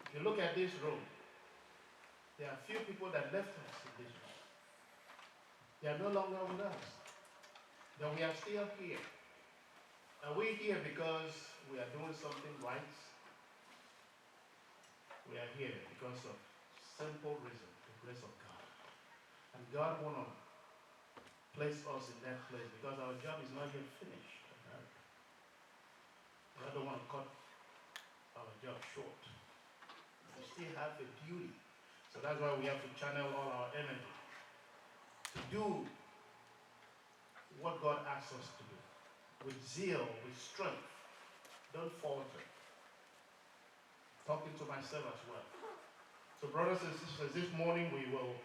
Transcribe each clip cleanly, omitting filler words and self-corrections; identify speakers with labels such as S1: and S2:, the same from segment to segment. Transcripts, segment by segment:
S1: If you look at this room, there are few people that left us in this room. They are no longer with us. But we are still here. Are we here because we are doing something right? We are here because of simple reason, the grace of God. And God wants to place us in that place because our job is not yet finished. God don't want to cut our job short. We still have a duty. So that's why we have to channel all our energy to do what God asks us to do. With zeal, with strength. Don't falter. Talking to myself as well. So brothers and sisters, this morning we will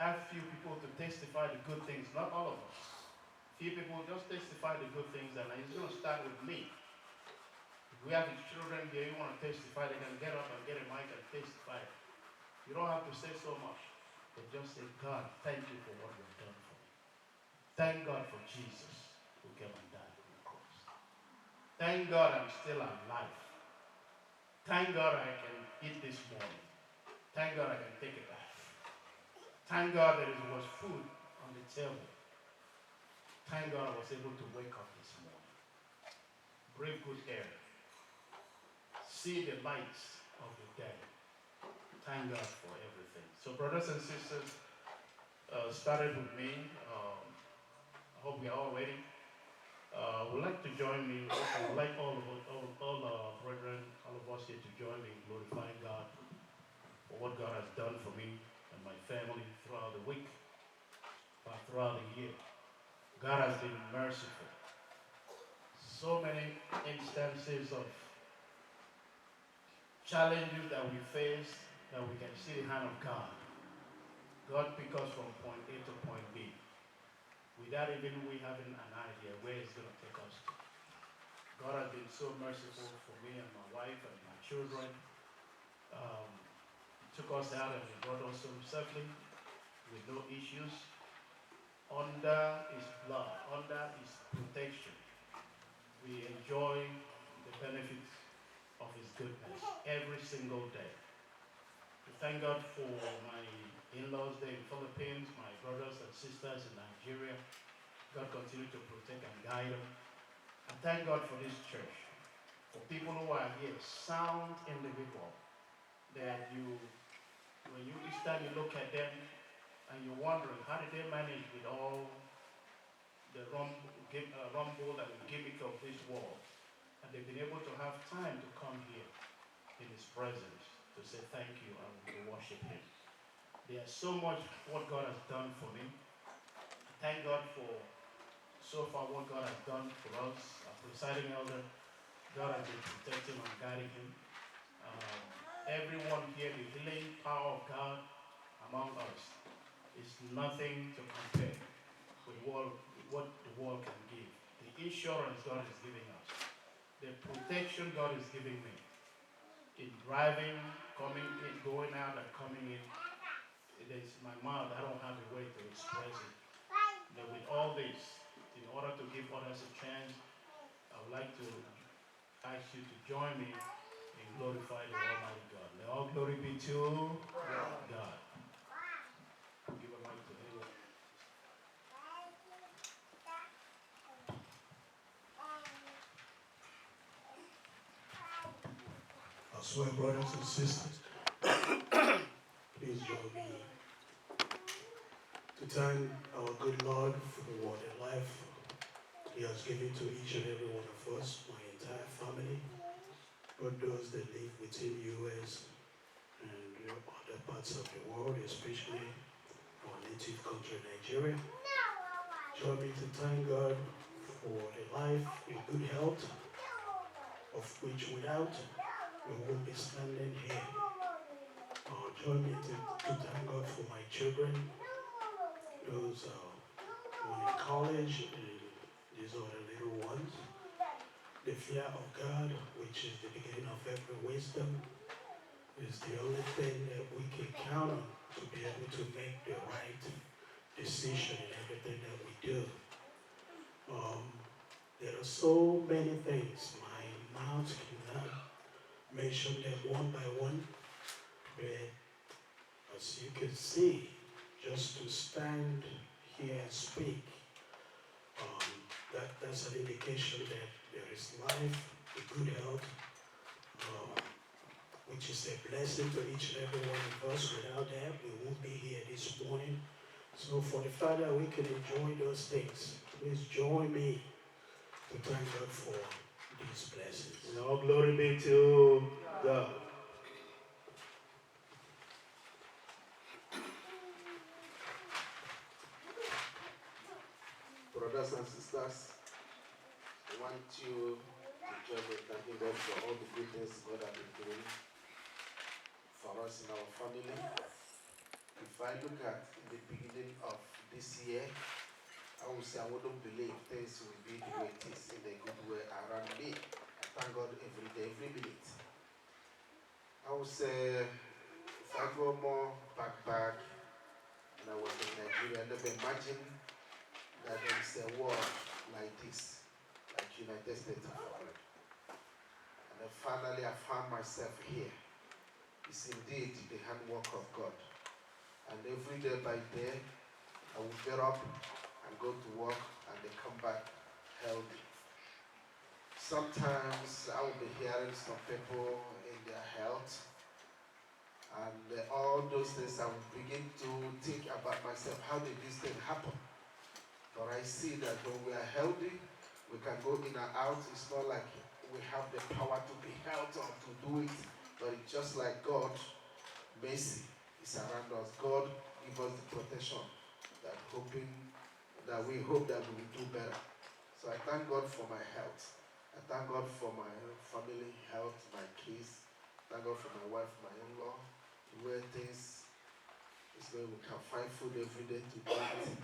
S1: ask few people to testify the good things, not all of us. Few people just testify the good things, and it's going to start with me. If we have children here, you want to testify, they can get up and get a mic and testify. You don't have to say so much, but just say, God, thank you for what you've done for me. Thank God for Jesus who came and died on the cross. Thank God I'm still alive. Thank God I can eat this morning. Thank God I can take a bath. Thank God there was food on the table. Thank God I was able to wake up this morning. Breathe good air. See the lights of the day. Thank God for everything. So brothers and sisters, started with me. I hope we are all ready. Would like to join me. I would like all our brethren, all of us here to join me in glorifying God for what God has done for me and my family throughout the week, throughout the year. God has been merciful. So many instances of challenges that we face that we can see the hand of God. God pick us from point A to point B without even we having an idea where it's going to take us to. God has been so merciful for me and my wife and my children. He took us out and he brought us home safely with no issues. Under his blood, under his protection, we enjoy the benefits of his goodness every single day. We thank God for my in-laws there in the Philippines, my brothers and sisters in Nigeria. God continue to protect and guide them. I thank God for this church, for people who are here, sound individual, that when you each time you look at them and you're wondering how did they manage with all the rumble and the gimmick of this world, and they've been able to have time to come here in his presence to say thank you and to worship him. There's so much what God has done for me. Thank God for so far what God has done for us. Our presiding elder, God has been protecting and guiding him. Everyone here, the healing power of God among us is nothing to compare with what the world can give. The insurance God is giving us, the protection God is giving me in driving, coming in, going out and coming in. It is my mouth, I don't have a way to express it. But with all this, in order to give others a chance, I would like to ask you to join me in glorifying the Almighty God. May all glory be to God. Give a mic to anyone.
S2: I swear, brothers and sisters, please join me to thank our good Lord for the word and life he has given to each and every one of us, my entire family, but those that live within U.S. and other parts of the world, especially our native country, Nigeria. Join me to thank God for the life in good health, of which without we won't be standing here. Join me to thank God for my children, those one in college, and these are the little ones. The fear of God, which is the beginning of every wisdom, is the only thing that we can count on to be able to make the right decision in everything that we do. There are so many things my mouth cannot mention them one by one. But as you can see, just to stand here and speak, that's an indication that there is life, good health, which is a blessing to each and every one of us. Without that, we won't be here this morning. So for the fact that we can enjoy those things, please join me to thank God for these blessings.
S1: And all glory be to God.
S3: Brothers and sisters, I want you to join me thanking God for all the good things God has been doing for us in our family. If I look at the beginning of this year, I would say I wouldn't believe things will be the way it is in a good way around me. I thank God every day, every minute. I would say if I go more back and I was in Nigeria, I never imagined that there is a war like this, like United States of America. And then finally I found myself here. It's indeed the handwork of God. And every day by day, I will get up and go to work and they come back healthy. Sometimes I will be hearing some people in their health, and all those things I will begin to think about myself. How did this thing happen? But I see that when we are healthy, we can go in and out. It's not like we have the power to be healthy or to do it, but it's just like God, mercy is around us. God give us the protection that we hope that we will do better. So I thank God for my health. I thank God for my family health, my kids. Thank God for my wife, my in-law, where things is where we can find food every day to eat.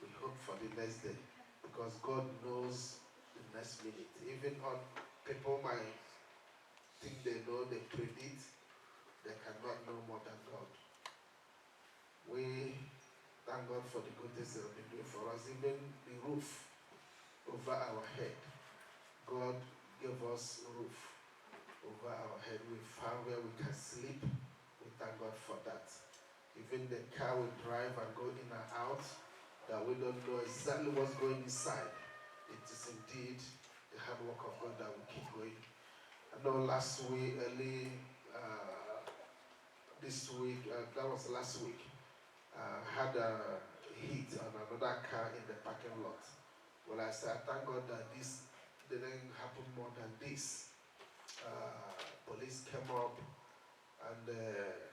S3: We hope for the next day because God knows the next minute. Even on people might think they know, they predict, they cannot know more than God. We thank God for the good things that have been doing for us. Even the roof over our head. God gave us a roof over our head. We found where we can sleep. We thank God for that. Even the car we drive and go in and out, that we don't know exactly what's going inside. It is indeed the hard work of God that we keep going. I know last week, this week, that was last week, had a hit on another car in the parking lot. Well, I said, thank God that this didn't happen more than this. Police came up and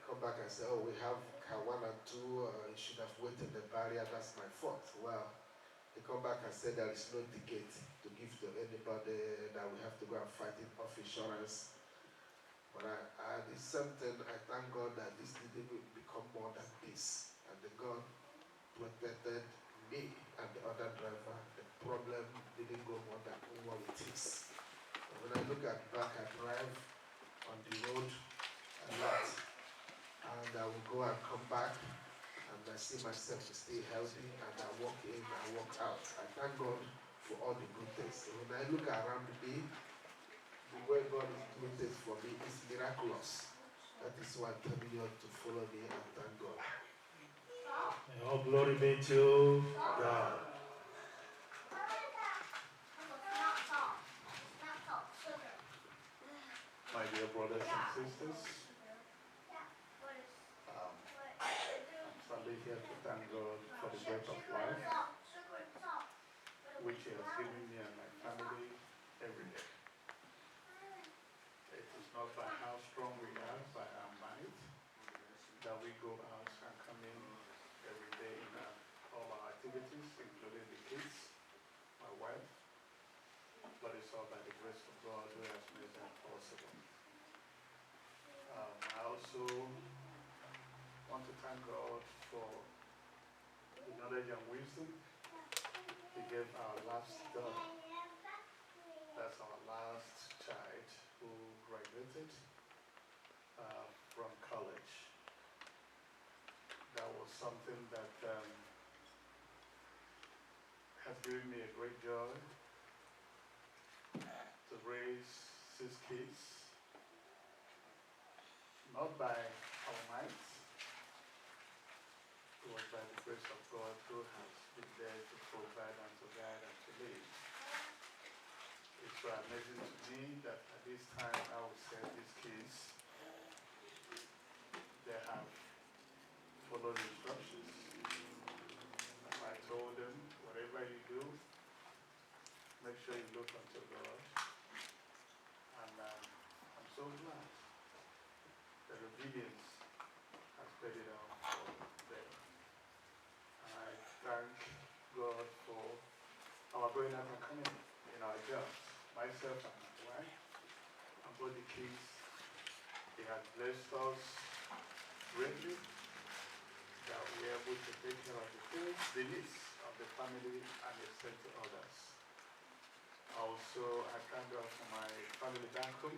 S3: come back and say, oh, we have car 1 and 2, you should have waited the barrier, that's my fault. Well, they come back and say there is no ticket to give to anybody, that we have to go and fight it off insurance. But it's something, I thank God that this didn't become more than this. And the God protected me and the other driver. The problem didn't go more than what it is. And when I look at back, I drive on the road a lot. And I will go and come back and I see myself stay healthy and I walk in, I walk out. I thank God for all the good things. And when I look around me, the way God is doing things for me is miraculous. That is why I'm telling you to follow me and thank God.
S1: And all glory be to God. My dear brothers and sisters, I'm standing here to thank God for the breath of life, which He has given me and my family every day. It is not by how strong we are, by our might, that we go out and come in every day in all our activities, including the kids, my wife, but it's all by the grace of God who has made that possible. I also want to thank God for the knowledge and wisdom He gave our last daughter. That's our last child who graduated from college. That was something that has given me a great joy to raise 6 kids
S4: there to provide and to guide and to lead. It's so amazing to me that at this time I will say these kids, they have followed instructions. I told them, whatever you do, make sure you look unto God. And I'm so glad that obedience has paid it off for them. And I thank God for our going out and coming in our jobs. Myself and my wife, and both the kids, He has blessed us greatly that we are able to take care of the needs of the family and extend to others. Also, I thank God for my family back home.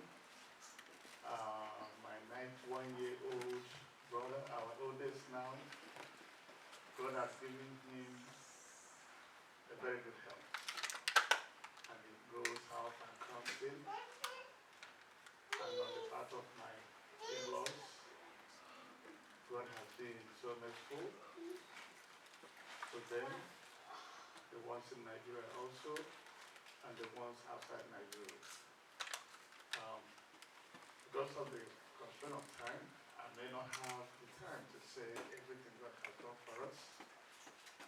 S4: My 91-year-old brother, our oldest now, God has given him a very good health. And he goes out and comes in. And on the part of my in-laws, God has been so merciful to them, the ones in Nigeria also, and the ones outside Nigeria. Because of the constraint of time, I may not have the time to say everything God has done for us,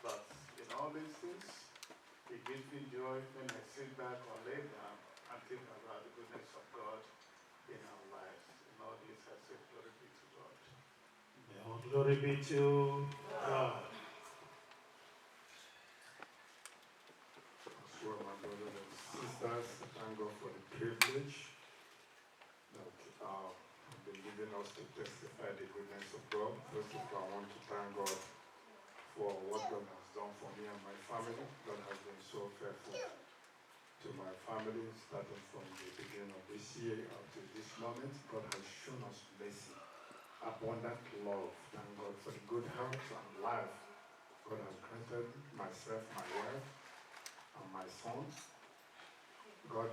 S4: but in all these things, it gives me joy when I sit back or lay down and think about the goodness of God in our lives. In all this, I say, glory be to God.
S2: All glory be to God.
S5: As well, my brothers and sisters, thank God for the privilege that have been given us to testify the goodness of God. First of all, I want to thank God for what God has done for me and my family. God has been so faithful to my family, starting from the beginning of this year up to this moment. God has shown us mercy, abundant love. Thank God for the good health and life God has granted myself, my wife, and my son. God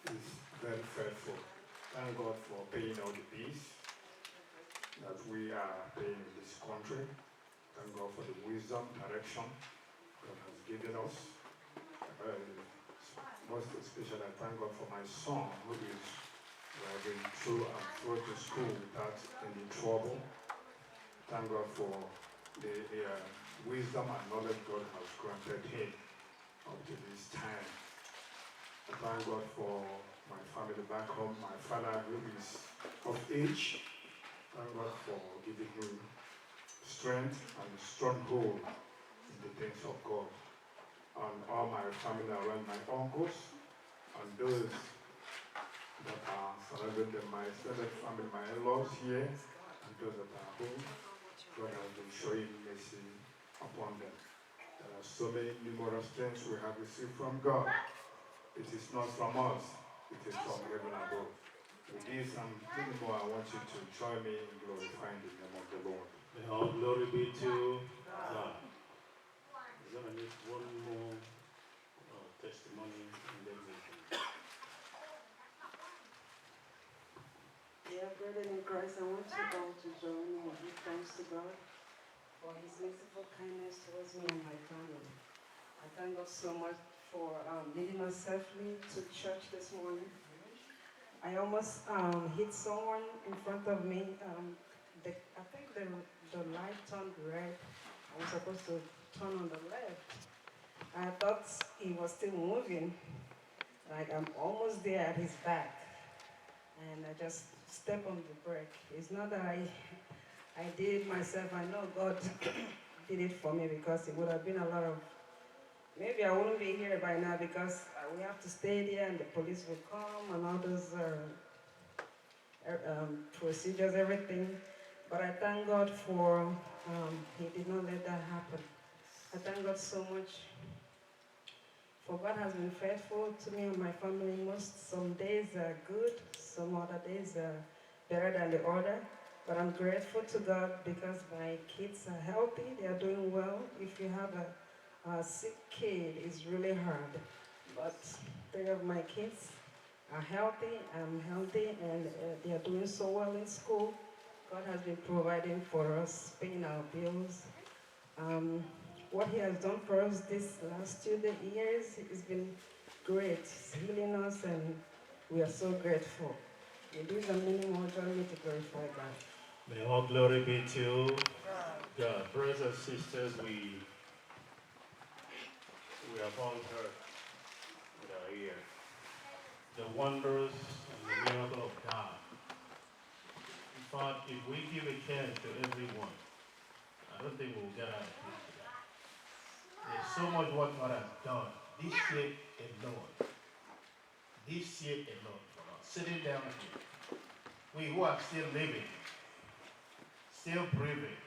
S5: is very faithful. Thank God for paying all the bills that we are paying in this country. Thank God for the wisdom, direction God has given us. Most especially, I thank God for my son who is driving through and through to school without any trouble. Thank God for the wisdom and knowledge God has granted him up to this time. I thank God for my family back home, my father who is of age. Thank God for giving him strength and stronghold in the things of God. And all my family around, my uncles and those that are surrounding them, my extended family, my in-laws here, and those that are home. God has been showing mercy upon them. There are so many numerous things we have received from God. It is not from us, it is from heaven above. With this and many more, I want you to join me in glorifying the name of the Lord.
S2: May all glory be to God. We're going to need one more testimony and then we can.
S6: Dear brethren in Christ, I want you all to join me and give thanks to God for His merciful kindness towards me and my family. I thank God so much for leading us safely to church this morning. I almost hit someone in front of me. I think the light turned red. I was supposed to turn on the left. I thought he was still moving. Like I'm almost there at his back. And I just stepped on the brake. It's not that I did it myself. I know God did it for me because it would have been a lot of, maybe I wouldn't be here by now because we have to stay there and the police will come and all those procedures, everything. But I thank God for, He did not let that happen. I thank God so much for God has been faithful to me and my family. Some days are good, some other days are better than the other. But I'm grateful to God because my kids are healthy, they are doing well. If you have a sick kid, it's really hard. But 3 of my kids are healthy, I'm healthy, and they are doing so well in school. God has been providing for us, paying our bills. what He has done for us these last 2 years. It's been great. He's healing us, and we are so grateful. It is a minimum joy to glorify God.
S1: May all glory be to God. Brothers and sisters, we have all heard with our ear the wonders and the miracle of God. In fact, if we give a chance to everyone, I don't think we'll get out of here today. There's so much what God has done this year alone. This year alone for us. Sitting down here. We who are still living, still breathing.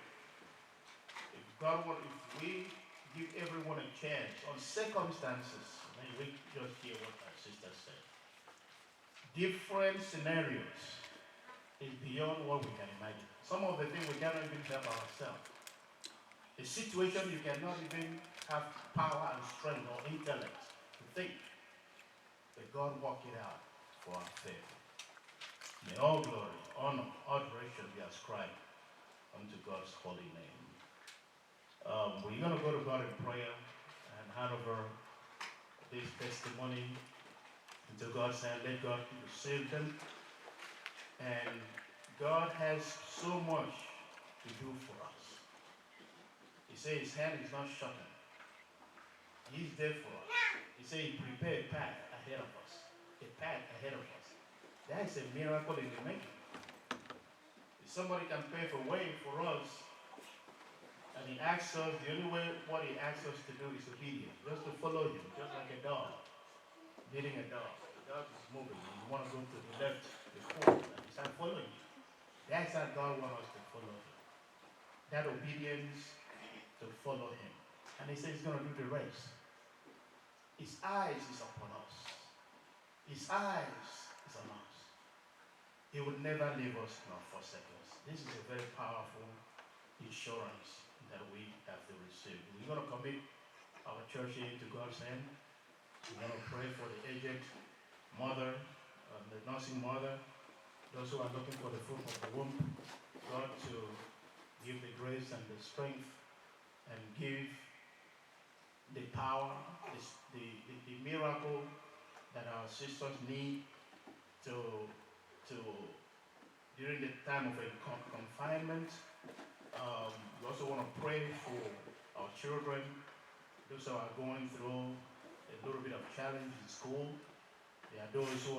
S1: If we give everyone a chance on circumstances, then we just hear what our sister said. Different scenarios is beyond what we can imagine. Some of the things we cannot even help ourselves. A situation you cannot even have power and strength or intellect to think. But God work it out for our faith. May all glory, honor, adoration be ascribed unto God's holy name. We're going to go to God in prayer and hand over this testimony into God's hand. Let God receive them. And God has so much to do for us. He said His hand is not shortened. He's there for us. He said He prepared a path ahead of us. A path ahead of us. That is a miracle in the making. If somebody can pave a way for us, and He asks us, the only way what He asks us to do is obedience, just to follow Him, just like a dog, leading a dog. The dog is moving, and you want to go to the left before, and He starts following you. That's how God wants us to follow Him. That obedience to follow Him. And He says He's going to do the rest. His eyes is upon us. His eyes is on us. He would never leave us nor forsake us. This is a very powerful insurance that we have to receive. We're going to commit our church into God's hand. We're going to pray for the aged mother, the nursing mother, those who are looking for the fruit of the womb. God to give the grace and the strength and give the power, the miracle that our sisters need to during the time of a confinement. We also want to pray for our children, those who are going through a little bit of challenge in school. There are those who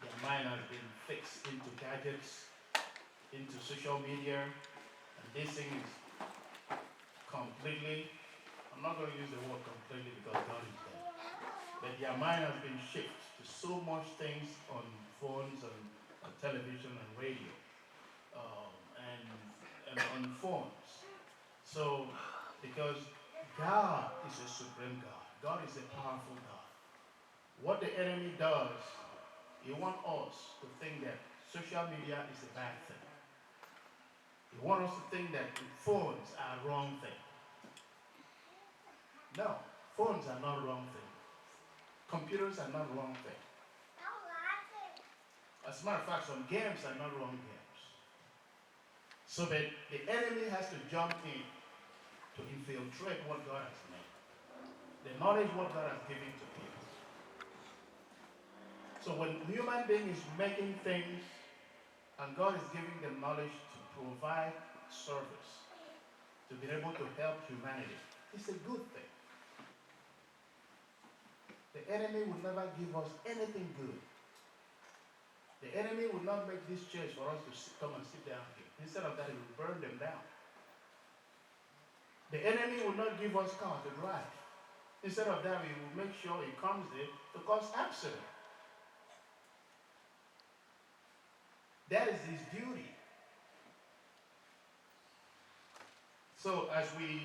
S1: their mind has been fixed into gadgets, into social media, and this thing is completely, I'm not going to use the word completely because God is there, but their mind has been shifted to so much things on phones and television and radio. And on phones. So, because God is a supreme God. God is a powerful God. What the enemy does, he wants us to think that social media is a bad thing. He wants us to think that phones are a wrong thing. No, phones are not a wrong thing. Computers are not a wrong thing. As a matter of fact, some games are not wrong games. So that the enemy has to jump in to infiltrate what God has made. The knowledge what God has given to people. So when human being is making things and God is giving them knowledge to provide service, to be able to help humanity, it's a good thing. The enemy will never give us anything good. The enemy will not make this church for us to come and sit down here. Instead of that, he will burn them down. The enemy will not give us car to drive. Instead of that, he will make sure he comes there to cause accident. That is his duty. So as we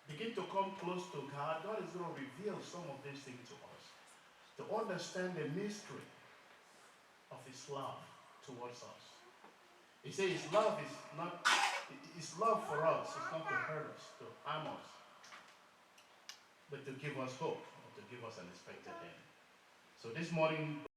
S1: begin to come close to God, God is going to reveal some of these things to us. To understand the mystery of his love towards us. He says his love for us is not to hurt us, to harm us, but to give us hope, or to give us an expected end. So this morning,